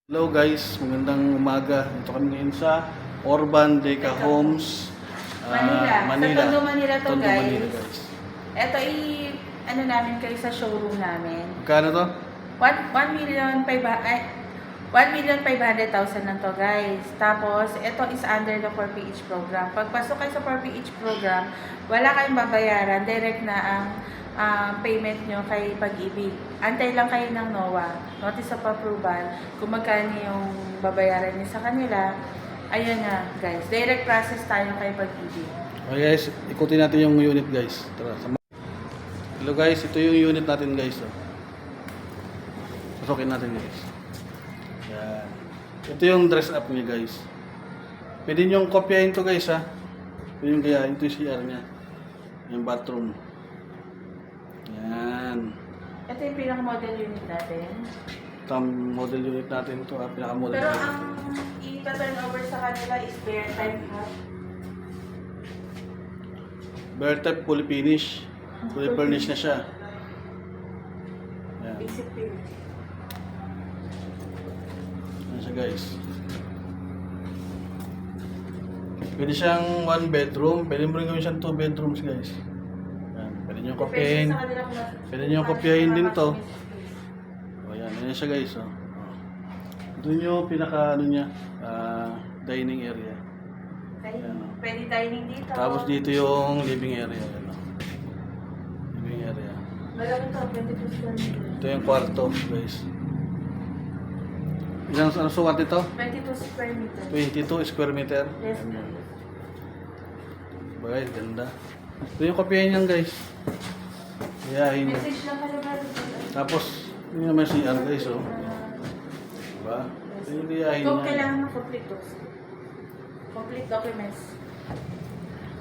Hello guys, magandang umaga. Ito kami ngayon sa Orban Deca Homes, Manila. Sa Tondo, Manila to, Tondo, guys. Manila, guys. Ito ano namin kayo sa showroom namin. Magkano to? 1,500,000 lang to, guys. Tapos, ito is under the 4PH program. Pagpasok kayo sa 4PH program, wala kayong babayaran. Direct na ang payment nyo kay Pag-ibig. Antay lang kayo ng NOAA, Notice of Approval, kung magkano yung babayaran nyo sa kanila. Ayun nga, guys. Direct process tayo kay Pag-ibig. Okay guys, ikutin natin yung unit guys. Tara, Hello guys, ito yung unit natin guys. Pasukin natin guys. Yan. Ito yung dress up niya guys. Pwede nyo kopyahin to guys ha. Pwede nyo gayahin. Ito yung CR niya. Yung bathroom. Yan. Ito yung pinaka-model unit natin. Ito ang model unit natin ito ha. Pinaka-model Pero unit. ang i-turn over sa kanila is bare type ha. Bare type, fully finish. Fully furnished na siya. Yan. Basic finish. Yan siya guys. Pwede siyang 1 bedroom. Pwede mo rin gawin siyang 2 bedrooms guys. Yan. Pwede nyo kopyahin. Pwede nyo kopyahin din to. O yan. Yan siya guys. Oh. Doon yung pinaka ano niya. Dining area. Ayan, oh. Pwede dining dito. Tapos dito yung living area. Yan, oh. Living area. Malaki to, 22 square meter. Ito yung kwarto guys. Ilang ano sukat ito? 22 square meter. 22 square meter. Yes, Ayan. Bagay, ganda. Ito yung kopyahin niyan guys. Gayahin niya. Message lang kayo ba? Tapos, yun naman si CR guys, oh. Diba? Ito yung gayahin Kung niya. kailangan mo complete complete documents.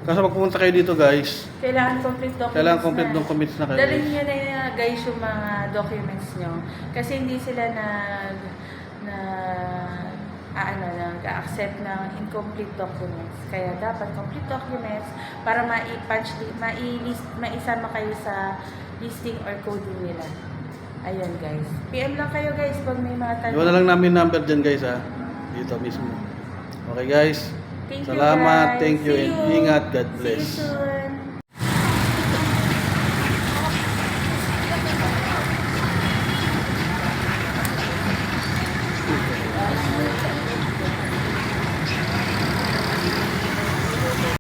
Kaso pag pumunta kayo dito guys, Kailangan complete documents kailangan complete documents na kayo. Dalhin nyo na guys yung mga documents nyo. Kasi hindi sila nag-accept ng incomplete documents. Kaya dapat complete documents para maisama kayo sa listing or coding nila. Ayun guys. PM lang kayo guys pag may mga tanong. Iwan na lang namin number dyan guys ha. Dito mismo. Okay guys. Thank you, Salamat. guys. Thank you. See And you. ingat. God See you bless. soon.